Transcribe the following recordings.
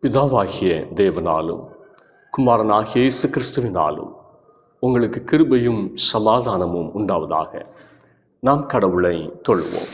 பிதாவாகிய தேவனாலும் குமாரனாகிய இயேசு கிறிஸ்துவினாலும் உங்களுக்கு கிருபையும் சமாதானமும் உண்டாவதாக. நாம் கடவுளை தொழுவோம்.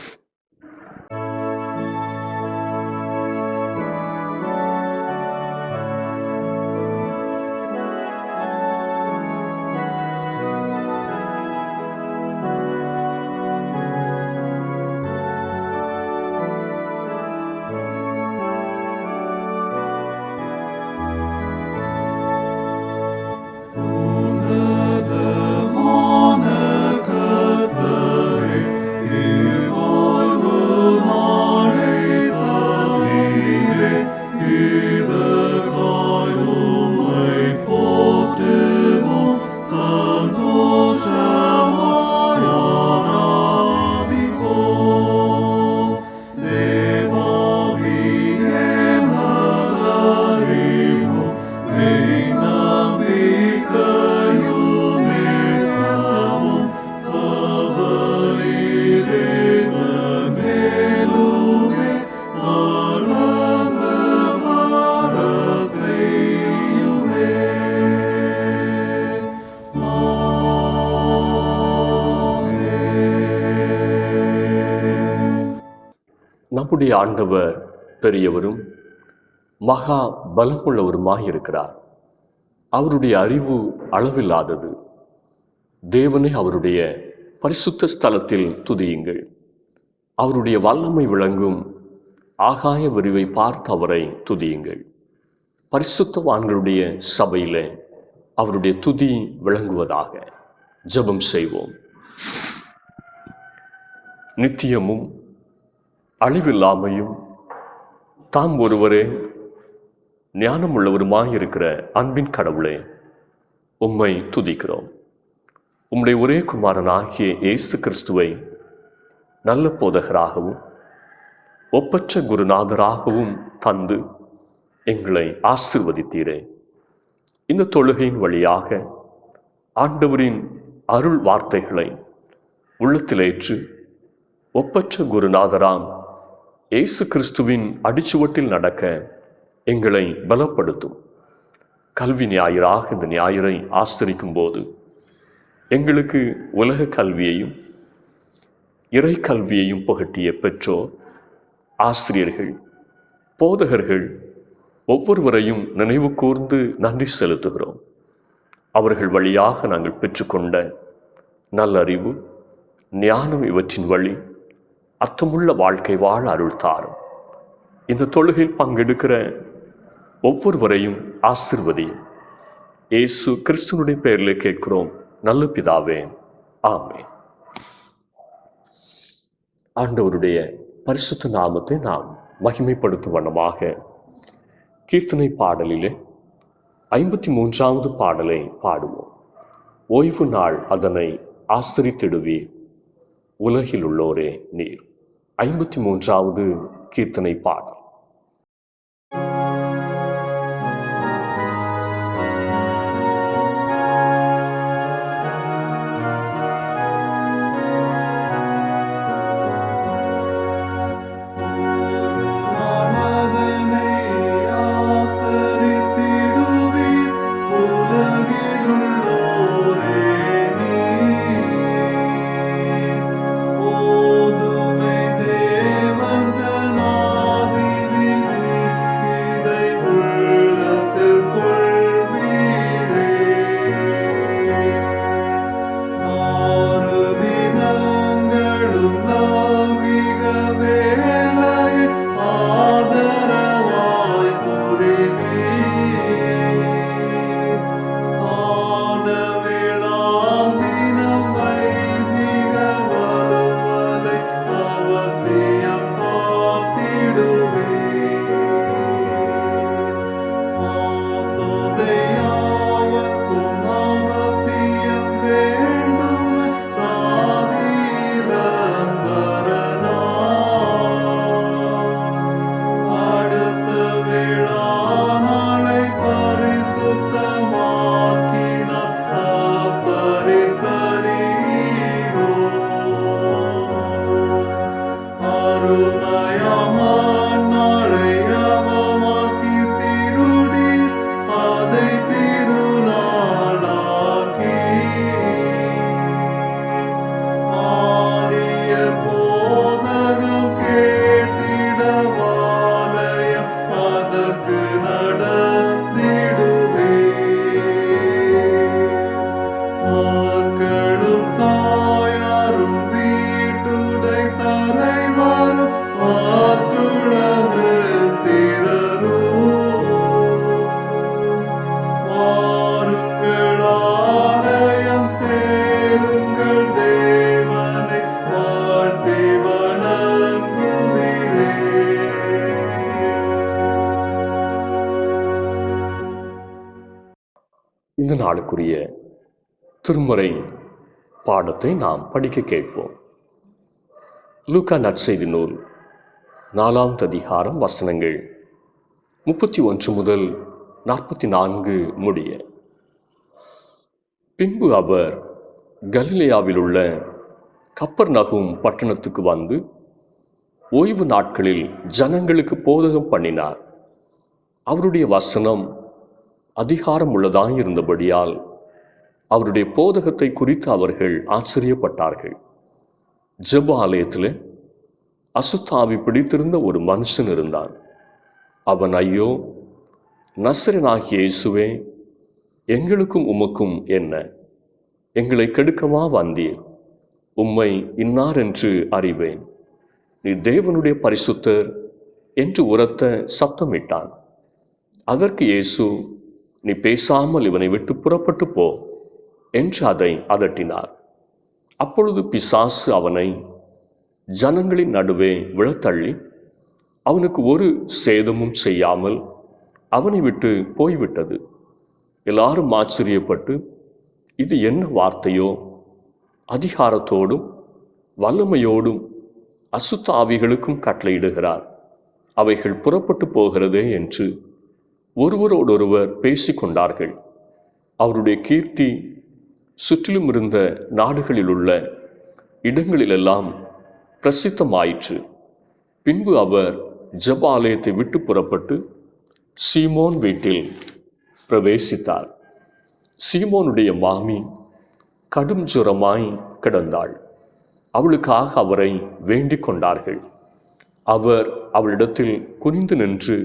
நம்முடைய ஆண்டவர் பெரியவரும் மகா பலமுள்ளவருமாயிருக்கிறார். அவருடைய அறிவு அளவில்லாதது. தேவனை அவருடைய பரிசுத்த ஸ்தலத்தில் துதியுங்கள். அவருடைய வல்லமை விளங்கும் ஆகாய விரிவை பார்த்து அவரை துதியுங்கள். பரிசுத்தவான்களுடைய சபையில அவருடைய துதி விளங்குவதாக. ஜெபம் செய்வோம். நித்தியமும் அழிவில்லாமையும் தாம் ஒருவரே ஞானமுள்ளவருமாயிருக்கிற அன்பின் கடவுளே, உம்மை துதிக்கிறோம். உம்முடைய ஒரே குமாரனாகிய இயேசு கிறிஸ்துவை நல்ல போதகராகவும் ஒப்பற்ற குருநாதராகவும் தந்து எங்களை ஆசீர்வதித்தீரே. இந்த தொழுகையின் வழியாக ஆண்டவரின் அருள் வார்த்தைகளை உள்ளத்திலேற்று ஒப்பற்ற குருநாதராம் இயேசு கிறிஸ்துவின் அடிச்சுவட்டில் நடக்க எங்களை பலப்படுத்தும். கல்வி ஞாயிறாக இந்த ஞாயிறை ஆஸ்தரிக்கும் போது எங்களுக்கு உலக கல்வியையும் இறை கல்வியையும் புகட்டிய பெற்றோர், ஆசிரியர்கள், போதகர்கள் ஒவ்வொருவரையும் நினைவு கூர்ந்து நன்றி செலுத்துகிறோம். அவர்கள் வழியாக நாங்கள் பெற்றுக்கொண்ட நல்லறிவு, ஞானம் இவற்றின் வழி அர்த்தமுள்ள வாழ்க்கை வாழ அருள் தாரும். இந்த தொழுகையில் பங்கெடுக்கிற ஒவ்வொருவரையும் ஆசீர்வதியும். இயேசு கிறிஸ்துவினுடைய பெயரிலே கேட்கிறோம் நல்ல பிதாவே, ஆமென். ஆண்டவருடைய பரிசுத்த நாமத்தை நாம் மகிமைப்படுத்தும் வண்ணமாக கீர்த்தனை பாடலிலே 53வது பாடலை பாடுவோம். ஓய்வு நாள் அதனை ஆஸ்தரித்திடுவீர், உலகில் உள்ளோரே நீர். 53வது கீர்த்தனை பாடல். ஓதுமை தேவன் தனாதி இந்த நாளுக்குரிய திருமறை பாடத்தை நாம் படிக்க கேட்போம். லூக்கா நற்செய்தி நூல் 4வது அதிகாரம் வசனங்கள் 31 முதல் 44 முடிய. பின்பு அவர் கலிலேயாவில் உள்ள கப்பர்நகும் பட்டணத்துக்கு வந்து ஓய்வு நாட்களில் ஜனங்களுக்கு போதகம் பண்ணினார். அவருடைய வசனம் அதிகாரம் உள்ளதாயிருந்தபடியால் அவருடைய போதகத்தை குறித்து அவர்கள் ஆச்சரியப்பட்டார்கள். ஜெப ஆலயத்தில் அசுத்தாவி பிடித்திருந்த ஒரு மனுஷன் இருந்தான். அவன், ஐயோ, நசரேயனாகிய இயேசுவே, எங்களுக்கும் உமக்கும் என்ன? எங்களை கெடுக்கவா வந்தீர்? உம்மை இன்னார் என்று அறிவேன். நீ தேவனுடைய பரிசுத்தர் என்று உரத்த சத்தமிட்டான். அதற்கு இயேசு, நீ பேசாமல் இவனை விட்டு புறப்பட்டு போ என்று அதை அதட்டினார். அப்பொழுது பிசாசு அவனை ஜனங்களின் நடுவே விழத்தள்ளி அவனுக்கு ஒரு சேதமும் செய்யாமல் அவனை விட்டு போய்விட்டது. எல்லாரும் ஆச்சரியப்பட்டு, இது என்ன வார்த்தையோ? அதிகாரத்தோடும் வல்லமையோடும் அசுத்த ஆவிகளுக்கும் கட்டளையிடுகிறார், அவைகள் புறப்பட்டு போகிறதே என்று ஒருவரோடொருவர் பேசிக்கொண்டார்கள். அவருடைய கீர்த்தி சுற்றிலும் இருந்த நாடுகளில் உள்ள இடங்களிலெல்லாம் பிரசித்தமாயிற்று. பின்பு அவர் ஜெப ஆலயத்தை விட்டு புறப்பட்டு சீமோன் வீட்டில் பிரவேசித்தார். சீமோனுடைய மாமி கடும் ஜுரமாய் கிடந்தாள். அவளுக்காக அவரை வேண்டிக் கொண்டார்கள். அவர் அவளிடத்தில் குனிந்து நின்று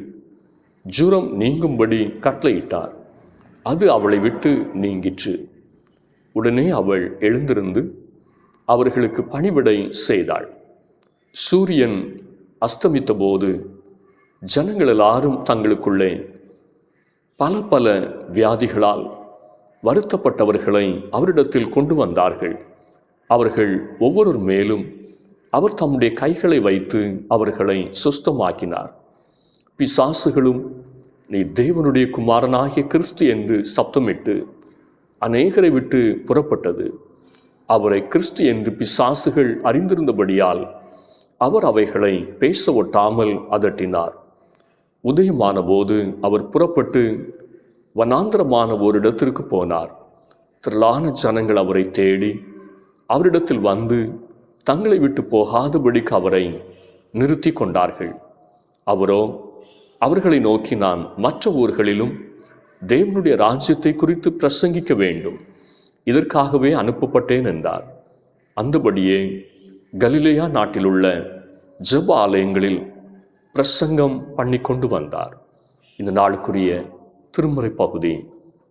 ஜுரம் நீங்கும்படி கட்டளையிட்டார். அது அவளை விட்டு நீங்கிற்று. உடனே அவள் எழுந்திருந்து அவர்களுக்கு பணிவிடை செய்தாள். சூரியன் அஸ்தமித்த போது ஜனங்கள் எல்லாரும் தங்களுக்குள்ளே பல பல வியாதிகளால் வருத்தப்பட்டவர்களை அவரிடத்தில் கொண்டு வந்தார்கள். அவர்கள் ஒவ்வொருவர் மேலும் அவர் தம்முடைய கைகளை வைத்து அவர்களை சுஸ்தமாக்கினார். பிசாசுகளும் நீ தேவனுடைய குமாரனாகிய கிறிஸ்து என்று சப்தமிட்டு அநேகரை விட்டு புறப்பட்டது. அவரை கிறிஸ்து என்று பிசாசுகள் அறிந்திருந்தபடியால் அவர் அவைகளை பேச ஒட்டாமல் அதட்டினார். உதயமான போது அவர் புறப்பட்டு வனாந்திரமான ஓரிடத்திற்கு போனார். திரளான ஜனங்கள் அவரை தேடி அவரிடத்தில் வந்து தங்களை விட்டு போகாதபடிக்கு அவரை நிறுத்தி கொண்டார்கள். அவரோ அவர்களை நோக்கி, நான் மற்ற ஊர்களிலும் தேவனுடைய ராஜ்யத்தை குறித்து பிரசங்கிக்க வேண்டும், இதற்காகவே அனுப்பப்பட்டேன் என்றார். அந்தபடியே கலிலேயா நாட்டிலுள்ள ஜெப ஆலயங்களில் பிரசங்கம் பண்ணி கொண்டு வந்தார். இந்த நாளுக்குரிய திருமறை பகுதி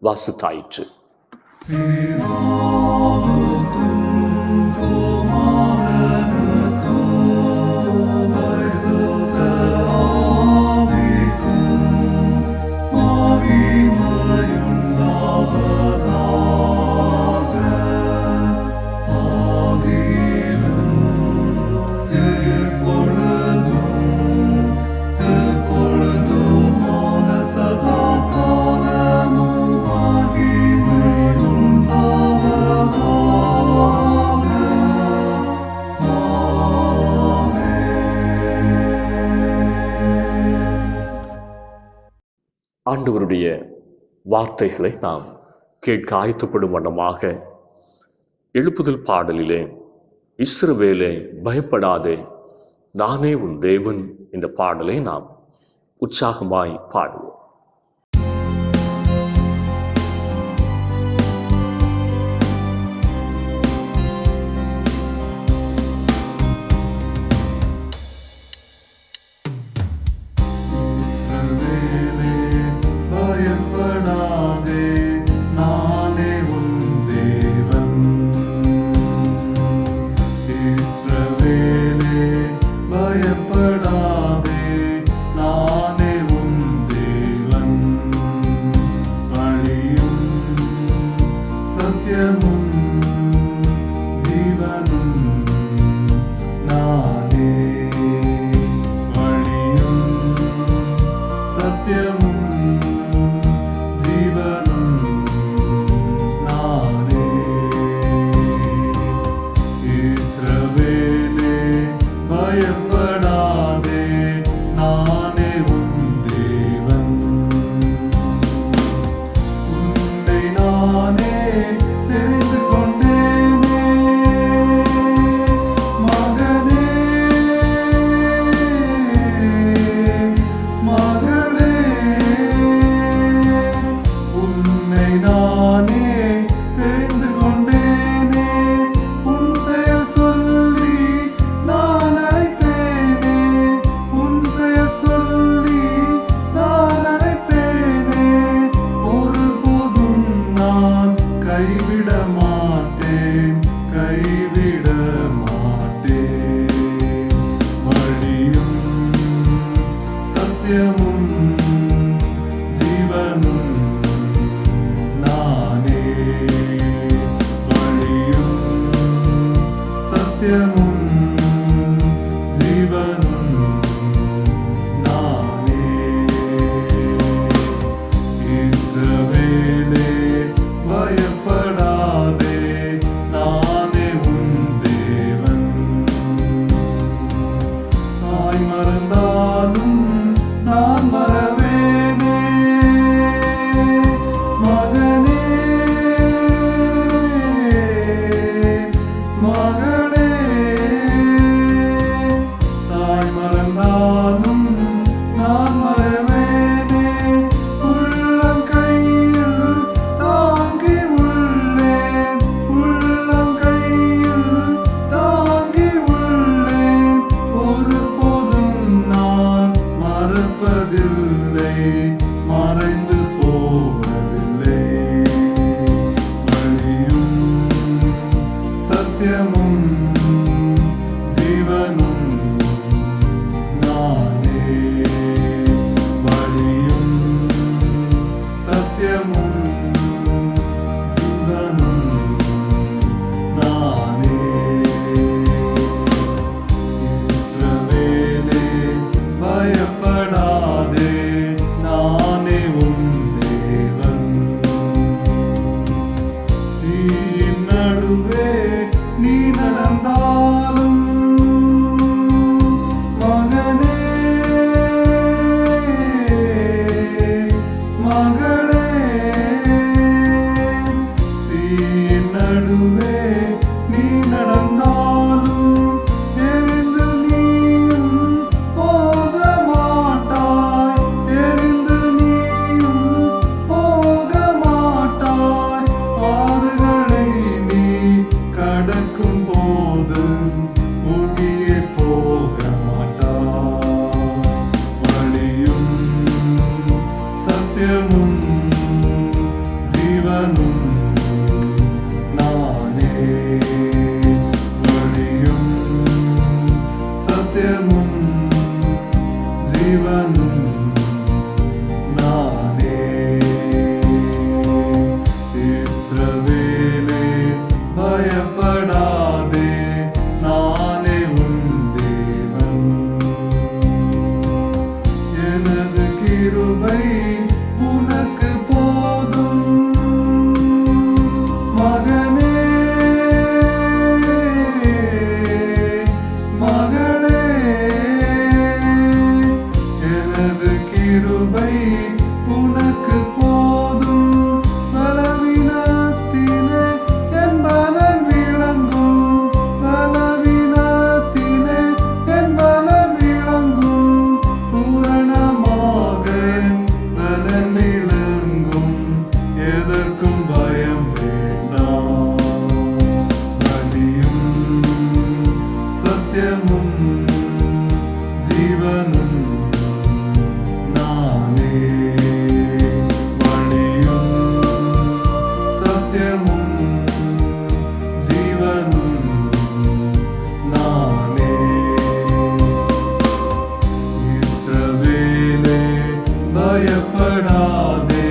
வாசித்தாயிற்று. ஆண்டவருடைய வார்த்தைகளை நாம் கேட்க ஆயத்தப்படும் வண்ணமாக எழுப்புதல் பாடலிலே, இஸ்ரவேலே பயப்படாதே, நானே உன் தேவன் என்ற பாடலை நாம் உற்சாகமாய் பாடுவோம். கைவிட மாட்டேன், கைவிட மாட்டேன். வழியும் சத்தியமும் ஜீவனும் நானே. வழியும் சத்தியமும் ஜீவனும் நானே. இஸ்ரவேலே பயப்படாதே, நானே உன் தேவன். தாய் மறந்தாலும் நான் மறவேனே. மகனே மகளே, தாய் மறந்தாலும் நான் மறவேனே. உள்ளங்கையில் தாங்கி உள்ளேன், உள்ளங்கையில் தாங்கி உள்ளேன். ஒருபோதும் நான் மறப்பதில்லை, மறைந்து போவதில்லை. வழியும் சத்தியமும் ஜீவனும் நானே. வழியும் சத்தியமும் ஜீவனும் நானே. இஸ்ரவேலே பயப்படாதே, நானே உன் தேவன். தீயின் நடுவே நீ நடந்தாலும் மகனே மகளே, தீயின் நடுவே நீ நடந்தாலும் எரிந்து நீயும் போக மாட்டாய், எரிந்து நீயும் போக மாட்டாய். ஆறுகளை நீ கடக்கும் போது மூழ்கியே போக மாட்டாய். வழியும் சத்தியமும் ஜீவனும் நானே. வழியும் சத்தியமும் ஜீவனும் நானே. இஸ்ரவேலே பயப்படாதே, நானே உன் தேவன். எனது கிருபை உனக்கு போதும் மகனே மகளே. எனது கிருபை உனக்கு போதும். பலவீனத்திலே என் பலன் விளங்கும், பலவீனத்திலே என் பலன் விளங்கும். பூரணமாக என் பலன் விளங்கும், எதற்கும் பயம் வேண்டாம். வழியும் சத்தியமும் ஜீவனும் நானே. வழியும் சத்தியமும் ஜீவனும் நானே. இஸ்ரவேலே பயப்படாதே,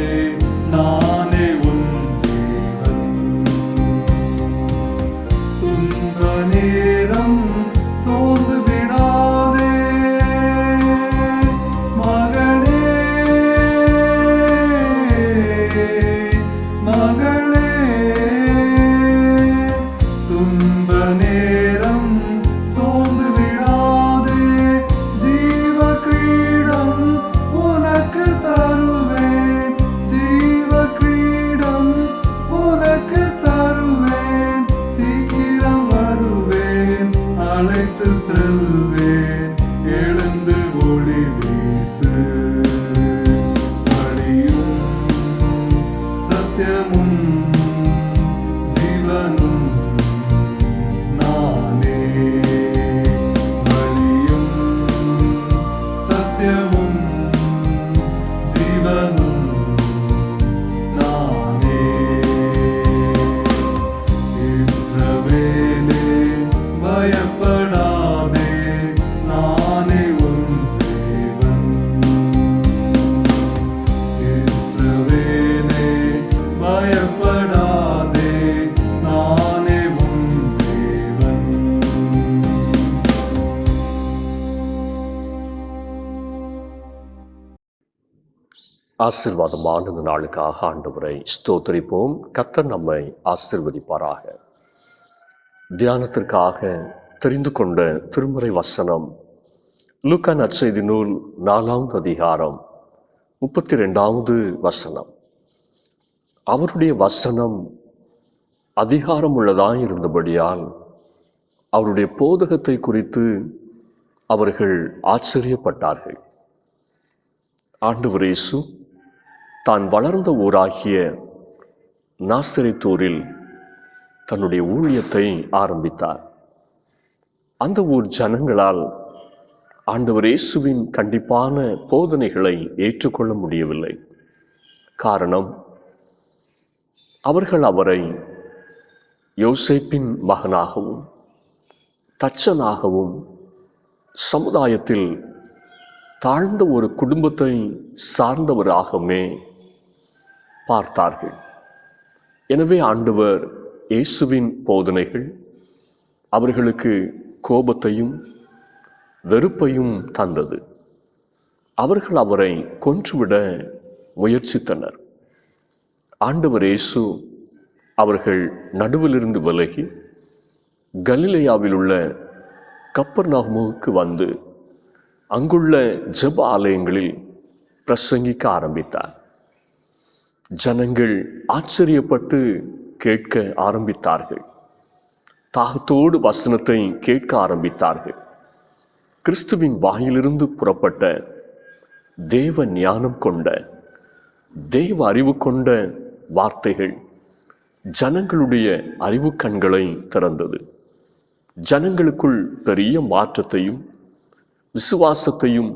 நானே உன் தேவன். துன்ப நேரம் சோர்ந்து விடாதே மகனே மகளே. ஆசீர்வாதமான இந்த நாளுக்காக ஆண்டவரை ஸ்தோத்திரிப்போம். கர்த்தர் நம்மை ஆசீர்வதிப்பாராக. தியானத்திற்காக தெரிந்து கொண்ட திருமறை வசனம் லூக்கா நற்செய்தி நூல் 4வது அதிகாரம் 32வது வசனம். அவருடைய வசனம் அதிகாரம் உள்ளதாய் இருந்தபடியால் அவருடைய போதகத்தை குறித்து அவர்கள் ஆச்சரியப்பட்டார்கள். ஆண்டவர் இயேசு தான் வளர்ந்த ஊராகிய நாசரேத்தூரில் தன்னுடைய ஊழியத்தை ஆரம்பித்தார். அந்த ஊர் ஜனங்களால் ஆண்டவர் இயேசுவின் கண்டிப்பான போதனைகளை ஏற்றுக்கொள்ள முடியவில்லை. காரணம், அவர்கள் அவரை யோசேப்பின் மகனாகவும் தச்சனாகவும் சமுதாயத்தில் தாழ்ந்த ஒரு குடும்பத்தை சார்ந்தவராகவே பார்த்தார்கள். எனவே ஆண்டவர் இயேசுவின் போதனைகள் அவர்களுக்கு கோபத்தையும் வெறுப்பையும் தந்தது. அவர்கள் அவரை கொன்றுவிட முயற்சித்தனர். ஆண்டவர் இயேசு அவர்கள் நடுவிலிருந்து விலகி கலிலேயாவில் உள்ள கப்பர்நகூமுக்கு வந்து அங்குள்ள ஜெப ஆலயங்களில் பிரசங்கிக்க ஆரம்பித்தார். ஜனங்கள் ஆச்சரியப்பட்டு கேட்க ஆரம்பித்தார்கள். தாகத்தோடு வசனத்தை கேட்க ஆரம்பித்தார்கள். கிறிஸ்துவின் வாயிலிருந்து புறப்பட்ட தேவ ஞானம் கொண்ட, தேவ அறிவு கொண்ட வார்த்தைகள் ஜனங்களுடைய அறிவு கண்களை திறந்தது. ஜனங்களுக்குள் பெரிய மாற்றத்தையும் விசுவாசத்தையும்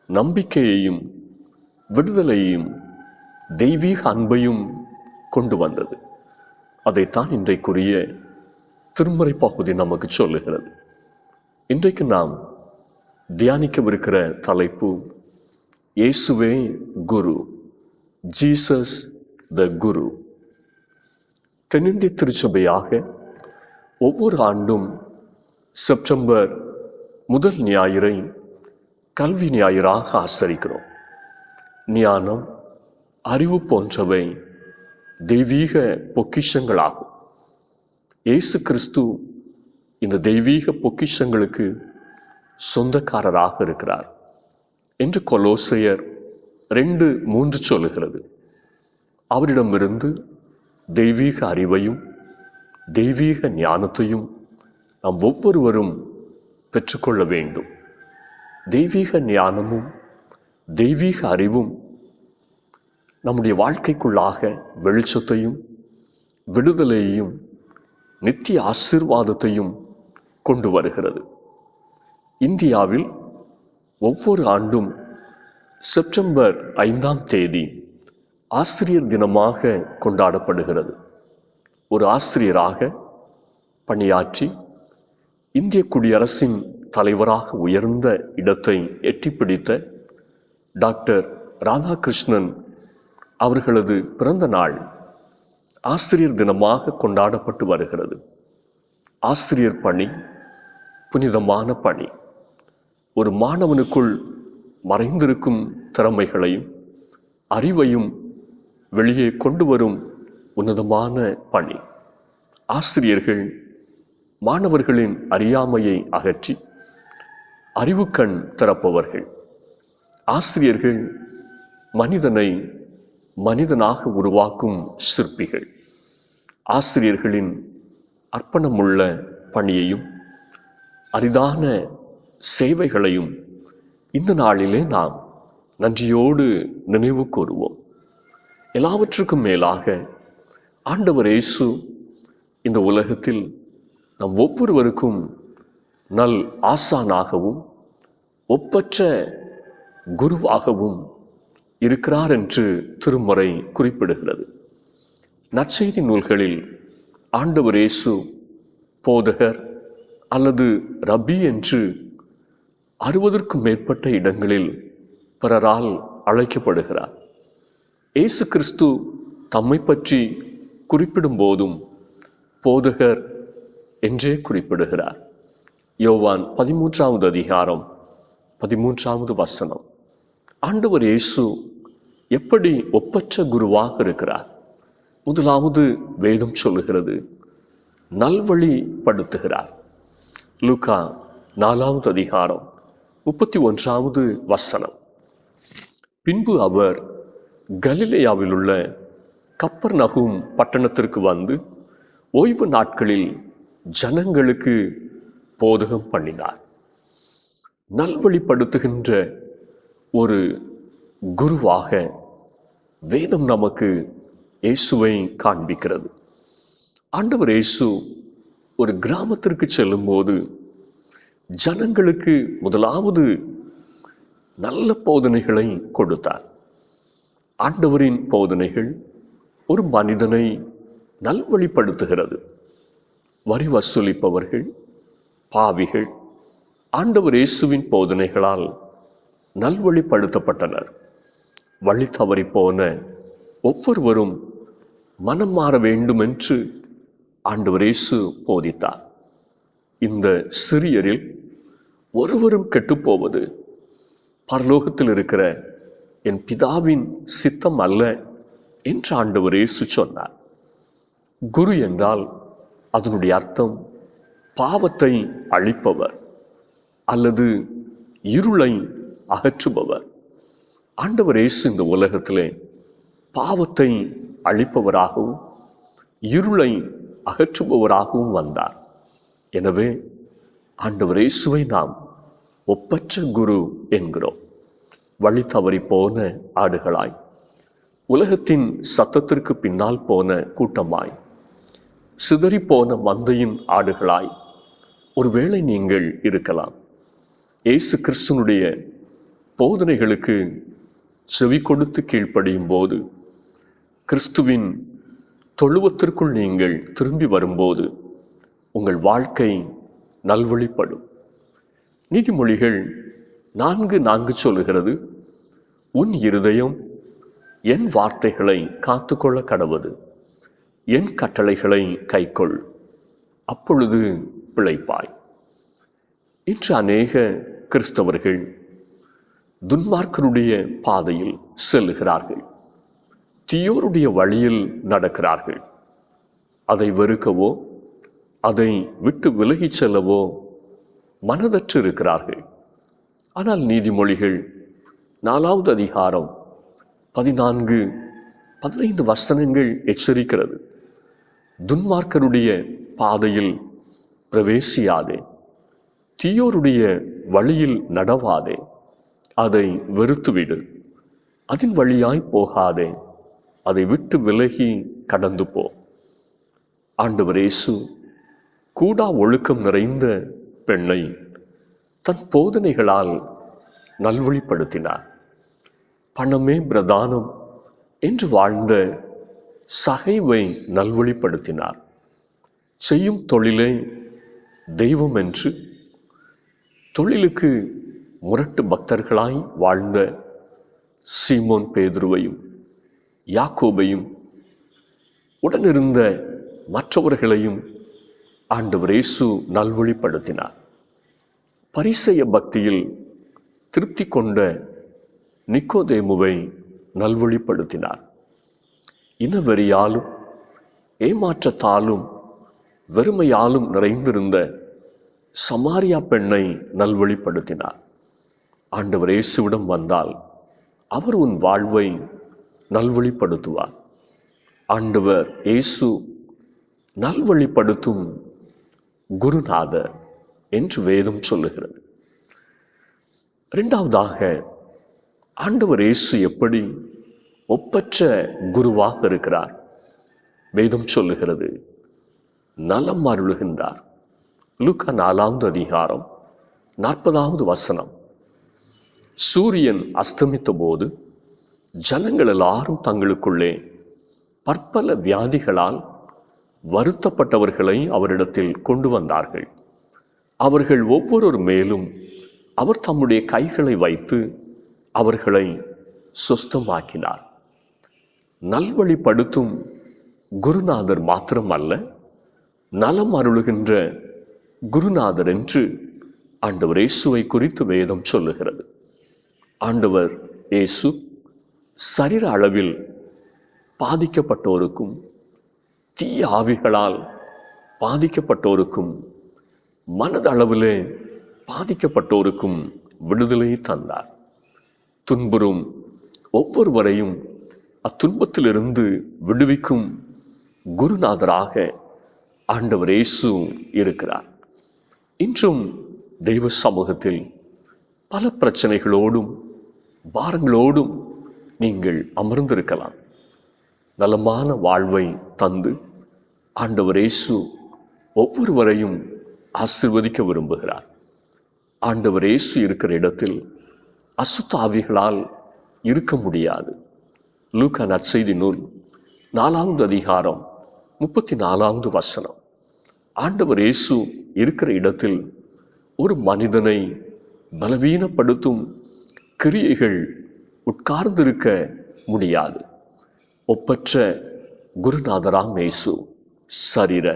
நம்பிக்கையையும் விடுதலையையும் தெய்வீக அன்பையும் கொண்டு வந்தது. அதைத்தான் இன்றைக்குரிய திருமறை பகுதி நமக்கு சொல்லுகிறது. இன்றைக்கு நாம் தியானிக்கவிருக்கிற தலைப்பு இயேசுவே குரு, ஜீசஸ் த குரு. தென்னிந்திய திருச்சபையாக ஒவ்வொரு ஆண்டும் செப்டம்பர் முதல் ஞாயிறை கல்வி ஞாயிறாக ஆசரிக்கிறோம். ஞானம், அறிவு போன்றவை தெய்வீக பொக்கிஷங்களாகும். இயேசு கிறிஸ்து இந்த தெய்வீக பொக்கிஷங்களுக்கு சொந்தக்காரராக இருக்கிறார் என்று கொலோசையர் 2:3 சொல்லுகிறது. அவரிடமிருந்து தெய்வீக அறிவையும் தெய்வீக ஞானத்தையும் நாம் ஒவ்வொருவரும் பெற்றுக்கொள்ள வேண்டும். தெய்வீக ஞானமும் தெய்வீக அறிவும் நம்முடைய வாழ்க்கைக்குள்ளாக வெளிச்சத்தையும் விடுதலையையும் நித்திய ஆசீர்வாதத்தையும் கொண்டு வருகிறது. இந்தியாவில் ஒவ்வொரு ஆண்டும் செப்டம்பர் 5ஆம் தேதி ஆசிரியர் தினமாக கொண்டாடப்படுகிறது. ஒரு ஆசிரியராக பணியாற்றி இந்திய குடியரசின் தலைவராக உயர்ந்த இடத்தை எட்டிப்பிடித்த டாக்டர் ராதாகிருஷ்ணன் அவர்களது பிறந்த நாள் ஆசிரியர் தினமாக கொண்டாடப்பட்டு வருகிறது. ஆசிரியர் பணி புனிதமான பணி. ஒரு மாணவனுக்குள் மறைந்திருக்கும் திறமைகளையும் அறிவையும் வெளியே கொண்டு வரும் உன்னதமான பணி. ஆசிரியர்கள் மாணவர்களின் அறியாமையை அகற்றி அறிவுக்கண் திறப்பவர்கள். ஆசிரியர்கள் மனிதனை மனிதனாக உருவாக்கும் சிற்பிகள். ஆசிரியர்களின் அர்ப்பணமுள்ள பணியையும் அரிதான சேவைகளையும் இந்த நாளிலே நாம் நன்றியோடு நினைவு கூறுவோம். எல்லாவற்றுக்கும் மேலாக ஆண்டவர் இயேசு இந்த உலகத்தில் நம் ஒவ்வொருவருக்கும் நல் ஆசானாகவும் ஒப்பற்ற குருவாகவும் இருக்கிறார் என்று திருமறை குறிப்பிடுகிறது. நற்செய்தி நூல்களில் ஆண்டவர் இயேசு போதகர் அல்லது ரபி என்று 60க்கும் மேற்பட்ட இடங்களில் பிறரால் அழைக்கப்படுகிறார். இயேசு கிறிஸ்து தம்மை பற்றி குறிப்பிடும் போதும் போதகர் என்றே குறிப்பிடுகிறார். யோவான் 13வது அதிகாரம் 13வது வசனம். ஆண்டவர் இயேசு எப்படி ஒப்பற்ற குருவாக இருக்கிறார்? முதலாவது வேதம் சொல்லுகிறது, நல்வழிப்படுத்துகிறார். லூக்கா 4வது அதிகாரம் 31வது வசனம். பின்பு அவர் கலிலேயாவில் உள்ள கப்பர்நகூம் பட்டணத்திற்கு வந்து ஓய்வு நாட்களில் ஜனங்களுக்கு போதகம் பண்ணினார். நல்வழிப்படுத்துகின்ற ஒரு குருவாக வேதம் நமக்கு இயேசுவை காண்பிக்கிறது. ஆண்டவர் இயேசு ஒரு கிராமத்திற்கு செல்லும்போது ஜனங்களுக்கு முதலாவது நல்ல போதனைகளை கொடுத்தார். ஆண்டவரின் போதனைகள் ஒரு மனிதனை நல்வழிப்படுத்துகிறது. வரி வசூலிப்பவர்கள், பாவிகள் ஆண்டவர் இயேசுவின் போதனைகளால் நல்வழிப்படுத்தப்பட்டனர். வழி தவறி போன ஒவ்வொருவரும் மனம் மாற வேண்டும் என்று ஆண்டவர் இயேசு போதித்தார். இந்த சிறியரில் ஒருவரும் கெட்டுப்போவது பரலோகத்தில் இருக்கிற என் பிதாவின் சித்தம் அல்ல என்று ஆண்டவர் இயேசு சொன்னார். குரு என்றால் அதனுடைய அர்த்தம் பாவத்தை அழிப்பவர் அல்லது இருளை அகற்றுபவர். ஆண்டவர் இயேசு இந்த உலகத்திலே பாவத்தை அழிப்பவராகவும் இருளை அகற்றுபவராகவும் வந்தார். எனவே ஆண்டவர் இயேசுவை நாம் ஒப்பற்ற குரு என்கிறோம். வழி தவறி போன ஆடுகளாய், உலகத்தின் சத்தத்திற்கு பின்னால் போன கூட்டமாய், சிதறி போன மந்தையின் ஆடுகளாய் ஒருவேளை நீங்கள் இருக்கலாம். இயேசு கிறிஸ்துனுடைய போதனைகளுக்கு செவி கொடுத்து கீழ்ப்படியும் போது, கிறிஸ்துவின் தொழுவத்திற்குள் நீங்கள் திரும்பி வரும்போது உங்கள் வாழ்க்கை நல்வழிப்படும். நீதிமொழிகள் 4:4 சொல்லுகிறது, உன் இருதயம் என் வார்த்தைகளை காத்துக்கொள்ள கடவது, என் கட்டளைகளை கைக்கொள், அப்பொழுது பிழைப்பாய். இன்று அநேக கிறிஸ்தவர்கள் துன்மார்க்கருடைய பாதையில் செல்லுகிறார்கள். தீயோருடைய வழியில் நடக்கிறார்கள். அதை வெறுக்கவோ அதை விட்டு விலகிச் செல்லவோ மனதற்று இருக்கிறார்கள். ஆனால் நீதிமொழிகள் 4வது அதிகாரம் 14-15 வசனங்கள் எச்சரிக்கிறது. துன்மார்க்கருடைய பாதையில் பிரவேசியாதே, தீயோருடைய வழியில் நடவாதே, அதை வெறுத்துவிடு, அதன் வழியாய் போகாதே, அதை விட்டு விலகி கடந்து போ. ஆண்டவர் இயேசு கூடா ஒழுக்கம் நிறைந்த பெண்ணை தன் போதனைகளால் நல்வழிப்படுத்தினார். பணமே பிரதானம் என்று வாழ்ந்த சகைவை நல்வழிப்படுத்தினார். செய்யும் தொழிலே தெய்வம் என்று தொழிலுக்கு முரட்டு பக்தர்களாய் வாழ்ந்த சீமோன் பேதுருவையும் யாக்கோபையும் உடனிருந்த மற்றவர்களையும் ஆண்டவர் இயேசு நல்வழிப்படுத்தினார். பரிசேய பக்தியில் திருப்தி கொண்ட நிக்கோதேமுவை நல்வழிப்படுத்தினார். இனவெறியாலும் ஏமாற்றத்தாலும் வெறுமையாலும் நிறைந்திருந்த சமாரியா பெண்ணை நல்வழிப்படுத்தினார். ஆண்டவர் இயேசுவிடம் வந்தால் அவர் உன் வாழ்வை நல்வழிப்படுத்துவார். ஆண்டவர் இயேசு நல்வழிப்படுத்தும் குருநாதர் என்று வேதம் சொல்லுகிறது. இரண்டாவதாக, ஆண்டவர் இயேசு எப்படி ஒப்பற்ற குருவாக இருக்கிறார்? வேதம் சொல்லுகிறது, நலம் அருளுகின்றார். லூக்கா 4வது அதிகாரம் 40வது வசனம். சூரியன் அஸ்தமித்த போது ஜனங்கள் எல்லாரும் தங்களுக்குள்ளே பற்பல வியாதிகளால் வருத்தப்பட்டவர்களை அவரிடத்தில் கொண்டு வந்தார்கள். அவர்கள் ஒவ்வொருவர் மேலும் அவர் தம்முடைய கைகளை வைத்து அவர்களை சுஸ்தமாக்கினார். நல்வழிப்படுத்தும் குருநாதர் மாத்திரமல்ல, நலம் அருளுகின்ற குருநாதர் என்று ஆண்டவர் இயேசுவை குறித்து வேதம் சொல்லுகிறது. ஆண்டவர் இயேசு சரீர அளவில் பாதிக்கப்பட்டோருக்கும் தீய ஆவிகளால் பாதிக்கப்பட்டோருக்கும் மனதளவிலே பாதிக்கப்பட்டோருக்கும் விடுதலை தந்தார். துன்புறும் ஒவ்வொருவரையும் அத்துன்பத்திலிருந்து விடுவிக்கும் குருநாதராக ஆண்டவர் இயேசு இருக்கிறார். இன்றும் தெய்வ சமூகத்தில் பல பிரச்சனைகளோடும் பாரங்களோடும் நீங்கள் அமர்ந்திருக்கலாம். நலமான வாழ்வை தந்து ஆண்டவர் இயேசு ஒவ்வொருவரையும் ஆசீர்வதிக்க விரும்புகிறார். ஆண்டவர் இயேசு இருக்கிற இடத்தில் அசுத்த ஆவிகளால் இருக்க முடியாது. லூக்கா நற்செய்தி நூல் 4வது அதிகாரம் 34வது வசனம். ஆண்டவர் இயேசு இருக்கிற இடத்தில் ஒரு மனிதனை பலவீனப்படுத்தும் கிரியைகள் உட்கார்ந்திருக்க முடியாது. ஒப்பற்ற குருநாதராம் இயேசு சரீர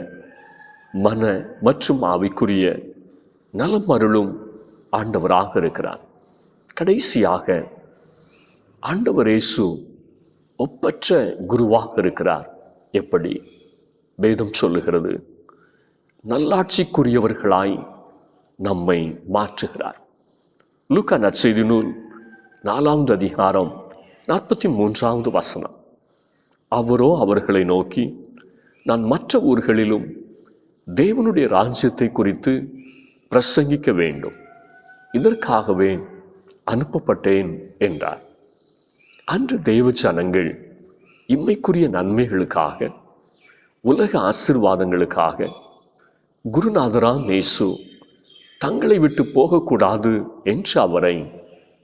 மன மற்றும் ஆவிக்குரிய நலம் அருளும் ஆண்டவராக இருக்கிறார். கடைசியாக ஆண்டவர் இயேசு ஒப்பற்ற குருவாக இருக்கிறார். எப்படி? வேதம் சொல்லுகிறது, நல்லாட்சிக்குரியவர்களாய் நம்மை மாற்றுகிறார். லூக்கா நற்செய்தி நூல் 4வது அதிகாரம் 43வது வசனம். அவரோ அவர்களை நோக்கி, நான் மற்ற ஊர்களிலும் தேவனுடைய ராஜ்யத்தை குறித்து பிரசங்கிக்க வேண்டும், இதற்காகவே அனுப்பப்பட்டேன் என்றார். அன்று தேவ ஜனங்கள் இம்மைக்குரிய நன்மைகளுக்காக, உலக ஆசீர்வாதங்களுக்காக குருநாதராம் இயேசு தங்களை விட்டு போகக்கூடாது என்று அவரை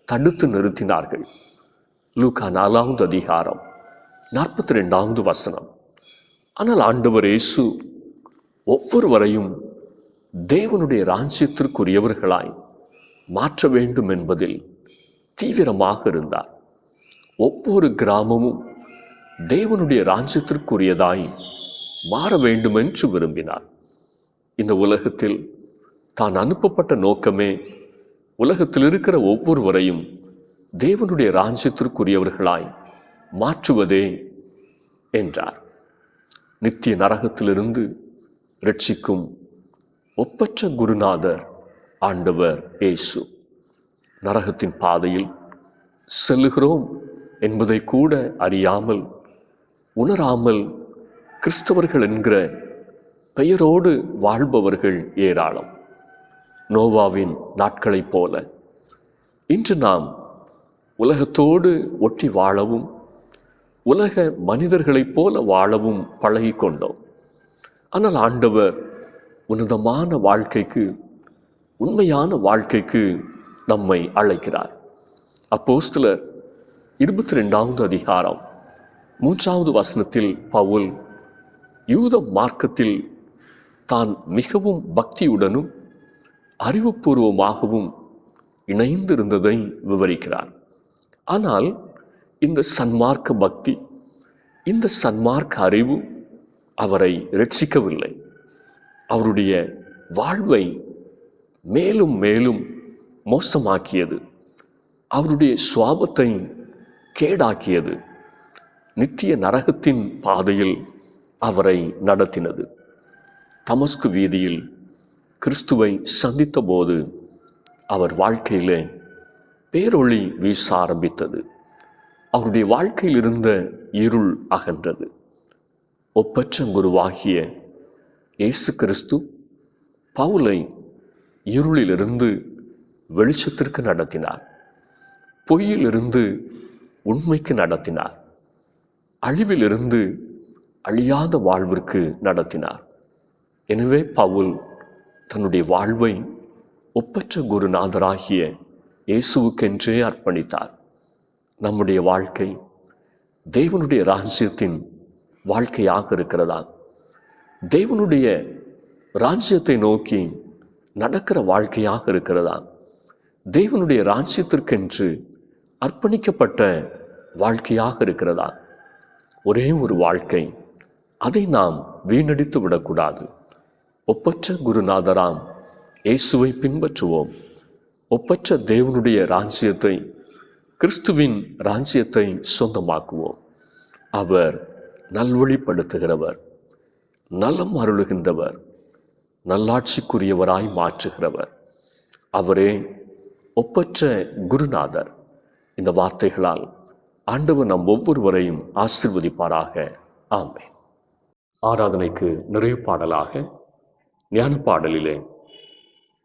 தடுத்து நிறுத்தினார்கள். லூக்கா 4வது அதிகாரம் 42வது வசனம். ஆனால் ஆண்டவர் இயேசு ஒவ்வொருவரையும் தேவனுடைய ராஜ்யத்திற்குரியவர்களாய் மாற்ற வேண்டும் என்பதில் தீவிரமாக இருந்தார். ஒவ்வொரு கிராமமும் தேவனுடைய ராஜ்யத்திற்குரியதாய் மாற வேண்டும் என்று விரும்பினார். இந்த உலகத்தில் தான் அனுப்பப்பட்ட நோக்கமே உலகத்தில் இருக்கிற ஒவ்வொருவரையும் தேவனுடைய ராஜ்யத்திற்குரியவர்களாய் மாற்றுவதே என்றார். நித்திய நரகத்திலிருந்து ரட்சிக்கும் ஒப்பற்ற குருநாதர் ஆண்டவர் இயேசு. நரகத்தின் பாதையில் செல்லுகிறோம் என்பதை கூட அறியாமல், உணராமல் கிறிஸ்தவர்கள் என்கிற பெயரோடு வாழ்பவர்கள் ஏராளம். நோவாவின் நாட்களைப் போல இன்று நாம் உலகத்தோடு ஒட்டி வாழவும், உலக மனிதர்களைப் போல வாழவும் பழகி கொண்டோம். ஆனால் ஆண்டவர் உன்னதமான வாழ்க்கைக்கு, உண்மையான வாழ்க்கைக்கு நம்மை அழைக்கிறார். அப்போஸ்தலர் 22வது அதிகாரம் 3வது வசனத்தில் பவுல் யூத மார்க்கத்தில் தான் மிகவும் பக்தியுடனும் அறிவுபூர்வமாகவும் இணைந்திருந்ததை விவரிக்கிறார். ஆனால் இந்த சன்மார்க்க பக்தி, இந்த சன்மார்க்க அறிவு அவரை ரட்சிக்கவில்லை. அவருடைய வாழ்வை மேலும் மேலும் மோசமாக்கியது. அவருடைய சுவாபத்தை கேடாக்கியது. நித்திய நரகத்தின் பாதையில் அவரை நடத்தினது. தமஸ்கு வீதியில் கிறிஸ்துவை சந்தித்த போது அவர் வாழ்க்கையிலே பேரொளி வீச ஆரம்பித்தது. அவருடைய வாழ்க்கையில் இருந்த இருள் அகன்றது. ஒப்பற்ற குருவாகிய இயேசு கிறிஸ்து பவுலை இருளிலிருந்து வெளிச்சத்திற்கு நடத்தினார். பொய்யிலிருந்து உண்மைக்கு நடத்தினார். அழிவிலிருந்து அழியாத வாழ்விற்கு நடத்தினார். எனவே பவுல் தன்னுடைய வாழ்வை ஒப்பற்ற குருநாதராகிய இயேசுவுக்கென்றே அர்ப்பணித்தார். நம்முடைய வாழ்க்கை தேவனுடைய ராஜ்யத்தின் வாழ்க்கையாக இருக்கிறதா? தேவனுடைய ராஜ்யத்தை நோக்கி நடக்கிற வாழ்க்கையாக இருக்கிறதா? தேவனுடைய ராஜ்யத்திற்கென்று அர்ப்பணிக்கப்பட்ட வாழ்க்கையாக இருக்கிறதா? ஒரே ஒரு வாழ்க்கை, அதை நாம் வீணடித்து விடக்கூடாது. ஒப்பற்ற குருநாதராம் இயேசுவை பின்பற்றுவோம். ஒப்பற்ற தேவனுடைய ராஜ்யத்தை கிறிஸ்துவின் ராஜ்யத்தை சொந்தமாக்குவோம். அவர் நல்வழிப்படுத்துகிறவர், நலம் அருளுகின்றவர், நல்லாட்சிக்குரியவராய் மாற்றுகிறவர். அவரே ஒப்பற்ற குருநாதர். இந்த வார்த்தைகளால் ஆண்டவர் நம் ஒவ்வொருவரையும் ஆசீர்வதிப்பாராக. ஆமென். ஆராதனைக்கு நிறைவு பாடலாக ஞான பாடலிலே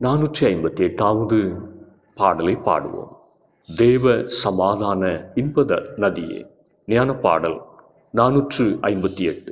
458வது பாடலை பாடுவோம். தேவ சமாதான இன்பத நதியே. ஞான பாடல் 458.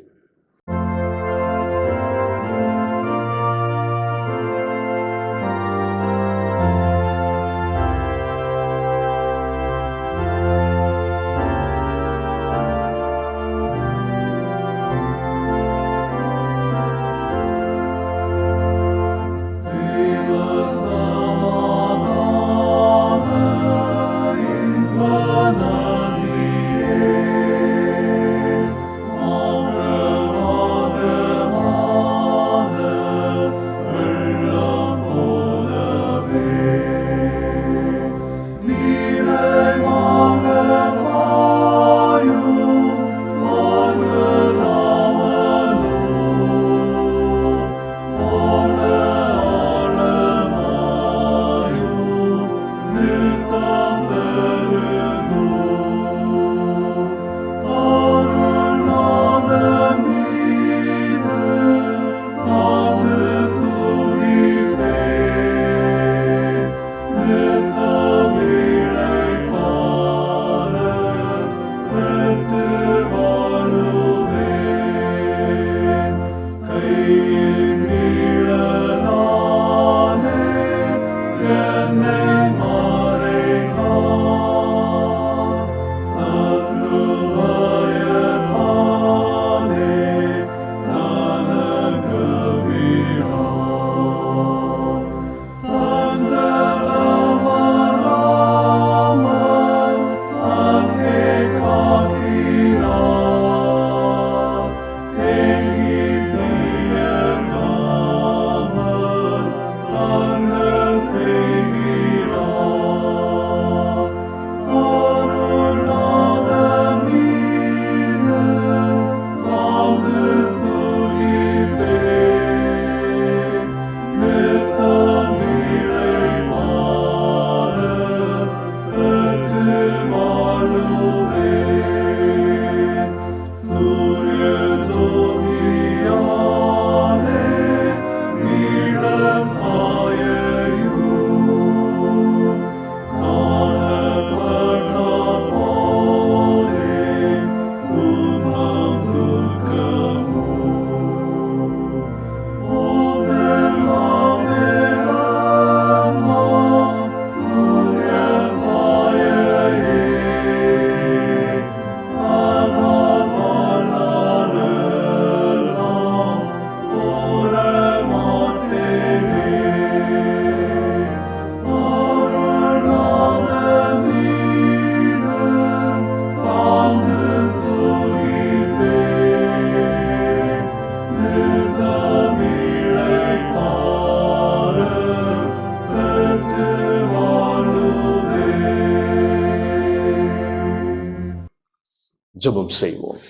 ஜெபம் செய்வோம்.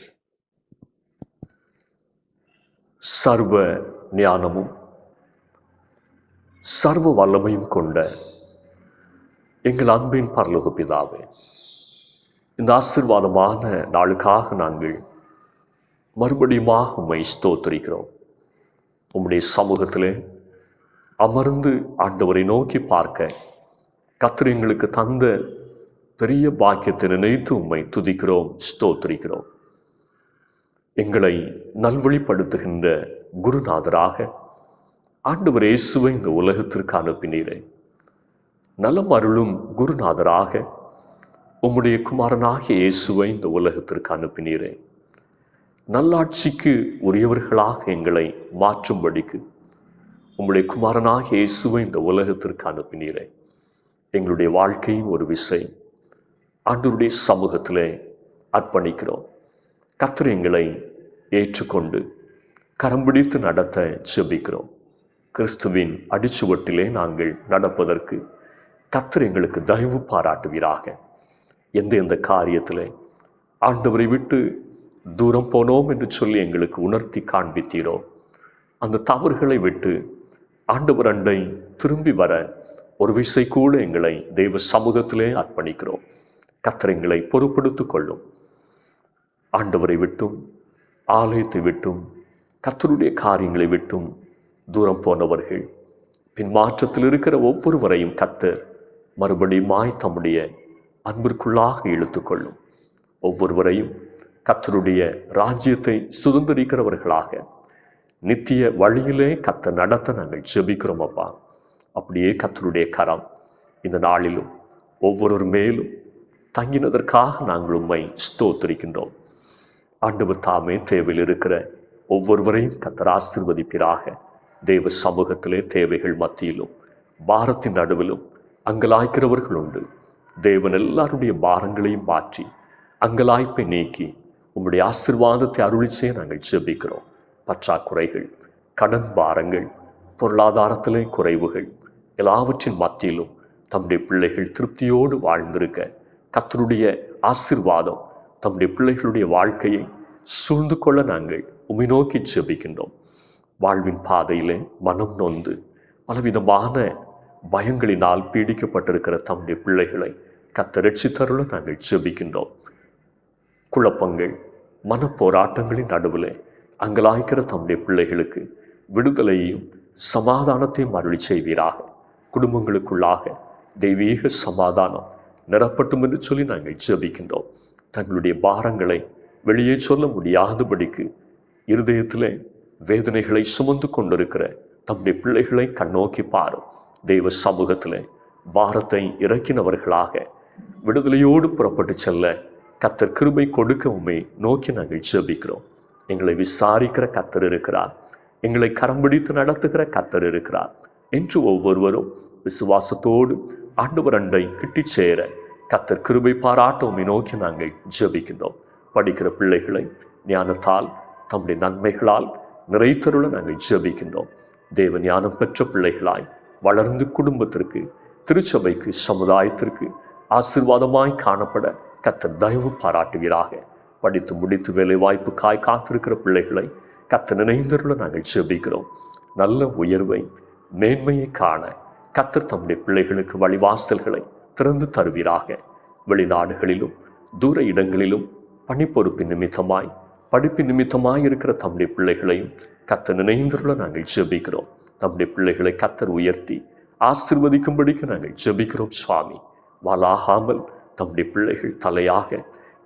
சர்வ ஞானமும் சர்வ வல்லமையும் கொண்ட எங்கள் அன்பின் பரலோக பிதாவே, இந்த ஆசீர்வாதமான நாளுக்காக நாங்கள் மறுபடியுமாக உம்மை ஸ்தோத்திரிக்கிறோம். உம்முடைய சமூகத்திலே அமர்ந்து ஆண்டவரை நோக்கி பார்க்க கர்த்தர் எங்களுக்கு தந்த பெரிய பாக்கியத்தை நினைத்து உம்மை துதிக்கிறோம், ஸ்தோத்திரிக்கிறோம். எங்களை நல்வழிப்படுத்துகின்ற குருநாதராக ஆண்டவர் இயேசுவை இந்த உலகத்திற்கு அனுப்பினீரே. நலம் அருளும் குருநாதராக உம்முடைய குமாரனாகிய இயேசுவை இந்த உலகத்திற்கு அனுப்பினீரே. நல்லாட்சிக்கு உரியவர்களாக எங்களை மாற்றும்படிக்கு உம்முடைய குமாரனாகிய இயேசுவை இந்த உலகத்திற்கு அனுப்பினீரே. எங்களுடைய வாழ்க்கையின் ஒரு விசை ஆண்டவருடைய சமூகத்திலே அர்ப்பணிக்கிறோம். கர்த்தர் எங்களை ஏற்றுக்கொண்டு கரம் பிடித்து நடத்த ஜெபிக்கிறோம். கிறிஸ்துவின் அடிச்சுவட்டிலே நாங்கள் நடப்பதற்கு கர்த்தர் எங்களுக்கு தயவு பாராட்டுவீராக. எந்த காரியத்தில் ஆண்டவரை விட்டு தூரம் போனோம் என்று சொல்லி எங்களுக்கு உணர்த்தி காண்பித்தீரோ அந்த தவறுகளை விட்டு ஆண்டவர் அண்டை திரும்பி வர ஒரு விசை கூட எங்களை தெய்வ சமூகத்திலே அர்ப்பணிக்கிறோம். கர்த்தர் எங்களை பொறுப்படுத்திக் கொள்ளும். ஆண்டவரை விட்டும் ஆலயத்தை விட்டும் கர்த்தருடைய காரியங்களை விட்டும் தூரம் போனவர்கள் பின்மாற்றத்தில் இருக்கிற ஒவ்வொருவரையும் கர்த்தர் மறுபடியும் தம்முடைய அன்பிற்குள்ளாக இழுத்துக்கொள்ளும். ஒவ்வொருவரையும் கர்த்தருடைய ராஜ்யத்தை சுதந்திரிக்கிறவர்களாக நித்திய வழியிலே கர்த்தர் நடத்த நாங்கள் ஜெபிக்கிறோம் அப்பா. அப்படியே கர்த்தருடைய கரம் இந்த நாளிலும் ஒவ்வொரு மேலும் தங்கினதற்காக நாங்கள் உம்மை ஸ்தோத்திரிக்கின்றோம். ஆண்டவர் தாமே தேவையில் இருக்கிற ஒவ்வொருவரையும் கர்த்தர் ஆசீர்வதிப்பீராக. தெய்வ சமூகத்திலே தேவைகள் மத்தியிலும் பாரத்தின் நடுவிலும் அங்கலாய்க்கிறவர்கள் உண்டு. தேவன் எல்லாருடைய பாரங்களையும் மாற்றி அங்கலாய்ப்பை நீக்கி உம்முடைய ஆசீர்வாதத்தை அருளி செய்ய நாங்கள் ஜெபிக்கிறோம். பற்றாக்குறைகள், கடன் பாரங்கள், பொருளாதாரத்திலே குறைவுகள் எல்லாவற்றின் மத்தியிலும் தம்முடைய பிள்ளைகள் திருப்தியோடு வாழ்ந்திருக்க கர்த்தருடைய ஆசீர்வாதம் தம்முடைய பிள்ளைகளுடைய வாழ்க்கையை சூழ்ந்து கொள்ள நாங்கள் உம்மை நோக்கி ஜெபிக்கின்றோம். வாழ்வின் பாதையிலே மனம் நொந்து பலவிதமான பயங்களினால் பீடிக்கப்பட்டிருக்கிற தம்முடைய பிள்ளைகளை கர்த்தர் ரட்சித்தருள நாங்கள் ஜெபிக்கின்றோம். குழப்பங்கள், மனப்போராட்டங்களின் நடுவில் அங்கலாய்க்கிற தம்முடைய பிள்ளைகளுக்கு விடுதலையையும் சமாதானத்தையும் அருளி செய்வீராக. குடும்பங்களுக்குள்ளாக தெய்வீக சமாதானம் நிரப்பட்டும் என்று சொல்லி நாங்கள் ஜெபிக்கின்றோம். தங்களுடைய பாரங்களை வெளியே சொல்ல முடியாதபடிக்கு இருதயத்திலே வேதனைகளை சுமந்து கொண்டிருக்கிற தம்முடைய பிள்ளைகளை கண்ணோக்கி பாரும். தெய்வ சமூகத்திலே பாரத்தை இறக்கினவர்களாக விடுதலையோடு புறப்பட்டு செல்ல கர்த்தர் கிருபை கொடுக்க உம்மை நோக்கி நாங்கள் ஜெபிக்கிறோம். எங்களை விசாரிக்கிற கர்த்தர் இருக்கிறார், எங்களை கரம் பிடித்து நடத்துகிற கர்த்தர் இருக்கிறார் என்று ஒவ்வொருவரும் விசுவாசத்தோடு ஆண்டவர் அண்டை கிட்டி சேர கர்த்தர் கிருபை பாராட்ட உம்மை நோக்கி நாங்கள் ஜெபிக்கின்றோம். படிக்கிற பிள்ளைகளை ஞானத்தால் தம்முடைய நன்மைகளால் நிறைத்தருள நாங்கள் ஜெபிக்கின்றோம். தேவ ஞானம் பெற்ற பிள்ளைகளாய் வளர்ந்து குடும்பத்திற்கு, திருச்சபைக்கு, சமுதாயத்திற்கு ஆசீர்வாதமாய் காணப்பட கர்த்தர் தயவு பாராட்டுவீராக. படித்து முடித்து வேலை வாய்ப்புக்காய் காத்திருக்கிற பிள்ளைகளை கர்த்தர் நினைந்தருள நாங்கள் ஜெபிக்கிறோம். நல்ல உயர்வை, மேன்மையை காண கர்த்தர் தம்முடைய பிள்ளைகளுக்கு வழிவாசல்களை திறந்து தருவீராக. வெளிநாடுகளிலும் தூர இடங்களிலும் பணிப்பொறுப்பின் நிமித்தமாய், படிப்பின் நிமித்தமாய் இருக்கிற தம்முடைய பிள்ளைகளையும் கர்த்தர் நினைந்தருள நாங்கள் ஜெபிக்கிறோம். தம்முடைய பிள்ளைகளை கர்த்தர் உயர்த்தி ஆசீர்வதிக்கும்படிக்கு நாங்கள் ஜெபிக்கிறோம். சுவாமி, வாலாகாமல் தம்முடைய பிள்ளைகள் தலையாக,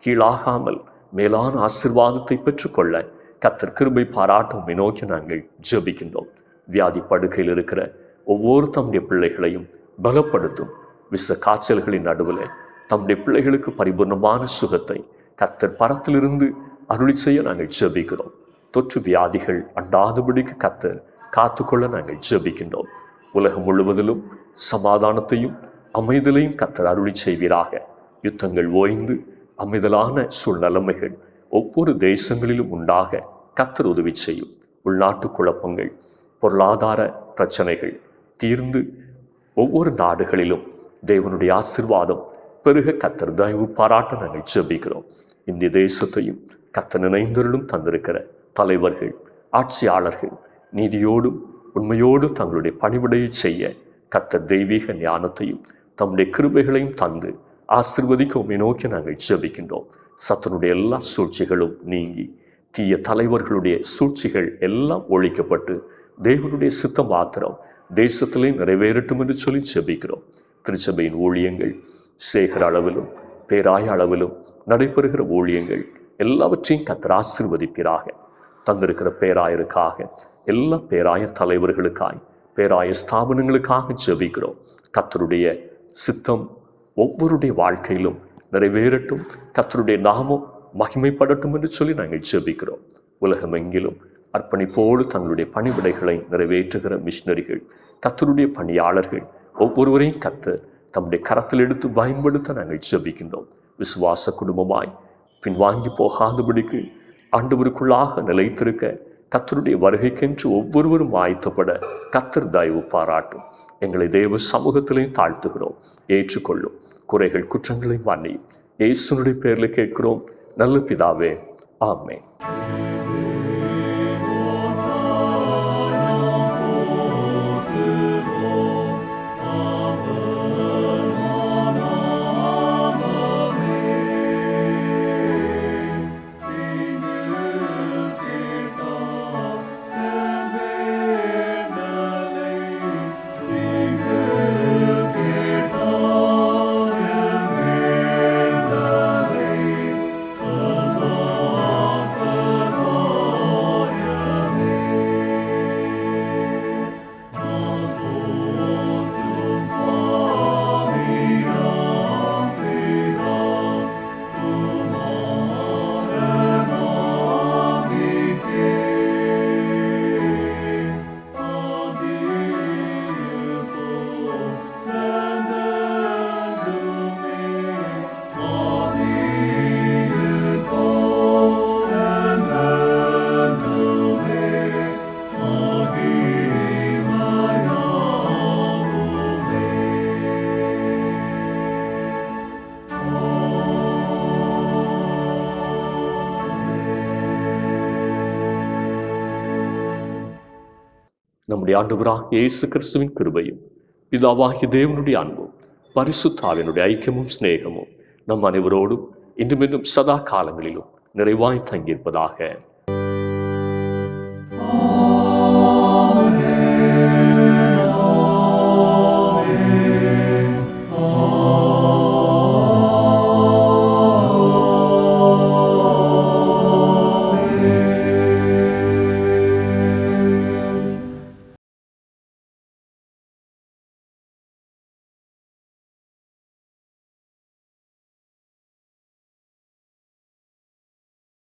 கீழாகாமல் மேலான ஆசீர்வாதத்தை பெற்றுக்கொள்ள கர்த்தர் கிருபை பாராட்ட உம்மை நோக்கி நாங்கள் ஜெபிக்கின்றோம். வியாதி படுக்கையில் இருக்கிற ஒவ்வொரு தம்முடைய பிள்ளைகளையும் பலப்படுத்தும். விஷ காய்ச்சல்களின் நடுவில் தம்முடைய பிள்ளைகளுக்கு பரிபூர்ணமான சுகத்தை கர்த்தர் பரத்திலிருந்து அருளி செய்ய நாங்கள் ஜெபிக்கிறோம். தொற்று வியாதிகள் அண்டாதபடிக்கு கர்த்தர் காத்துக்கொள்ள நாங்கள் ஜெபிக்கின்றோம். உலகம் முழுவதிலும் சமாதானத்தையும் அமைதலையும் கர்த்தர் அருளி செய்வீராக. யுத்தங்கள் ஓய்ந்து அமைதலான சூழ்நிலைமைகள் ஒவ்வொரு தேசங்களிலும் உண்டாக கர்த்தர் உதவி செய்யும். உள்நாட்டு குழப்பங்கள், பொருளாதார பிரச்சனைகள் தீர்ந்து ஒவ்வொரு நாடுகளிலும் தேவனுடைய ஆசீர்வாதம் பெருக கர்த்தர் தயவு பாராட்ட நாங்கள் ஜெபிக்கிறோம். இந்திய தேசத்தையும் கர்த்தர் நினைந்தருளும் தந்திருக்கிற தலைவர்கள், ஆட்சியாளர்கள் நீதியோடும் உண்மையோடும் தங்களுடைய பணிவிடையை செய்ய கர்த்தர் தெய்வீக ஞானத்தையும் தம்முடைய கிருபைகளையும் தந்து ஆசீர்வதிக்க உம்மை நோக்கி நாங்கள் ஜெபிக்கின்றோம். சத்துனுடைய எல்லா சூழ்ச்சிகளும் நீங்கி தீய தலைவர்களுடைய சூழ்ச்சிகள் எல்லாம் ஒழிக்கப்பட்டு தேவனுடைய சித்தம் மாத்திரம் தேசத்திலே நிறைவேறட்டும் என்று சொல்லி ஜெபிக்கிறோம். திருச்சபையின் ஊழியங்கள் சேகர அளவிலும் பேராய அளவிலும் நடைபெறுகிற ஊழியங்கள் எல்லாவற்றையும் கர்த்தர் ஆசீர்வதிப்பீராக. தந்திருக்கிற பேராயருக்காக, எல்லா பேராய தலைவர்களுக்காய், பேராய ஸ்தாபனங்களுக்காக ஜெபிக்கிறோம். கர்த்தருடைய சித்தம் ஒவ்வொருடைய வாழ்க்கையிலும் நிறைவேறட்டும், கர்த்தருடைய நாமம் மகிமைப்படட்டும் என்று சொல்லி நாங்கள் ஜெபிக்கிறோம். உலகமெங்கிலும் அர்ப்பணிப்போடு தங்களுடைய பணிவிடைகளை நிறைவேற்றுகிற மிஷினரிகள், கர்த்தருடைய பணியாளர்கள் ஒவ்வொருவரையும் கர்த்தர் தம்முடைய கரத்தில் எடுத்து பயன்படுத்த நாங்கள் ஜெபிக்கின்றோம். விசுவாச குடும்பமாய் பின்வாங்கி போகாதபடிக்கு ஆண்டவருக்குள்ளாக நிலைத்திருக்க கர்த்தருடைய வருகைக்கென்று ஒவ்வொருவரும் ஆயத்தப்பட கர்த்தர் தயவு பாராட்டும். எங்களை தேவ சமூகத்திலையும் தாழ்த்துகிறோம். ஏற்றுக்கொள்ளும். குறைகள் குற்றங்களை மன்னியும். இயேசுனுடைய பேர்ல கேட்கிறோம் நல்ல பிதாவே, ஆமென். நம்முடைய ஆண்டவராகிய இயேசு கிறிஸ்துவின் கிருபையும் பிதாவாகிய தேவனுடைய அன்பும் பரிசுத்த ஆவியினுடைய ஐக்கியமும் சிநேகமும் நம் அனைவரோடும் இன்றும் இன்னும் சதா காலங்களிலும் நிறைவாய் தங்கியிருப்பதாக.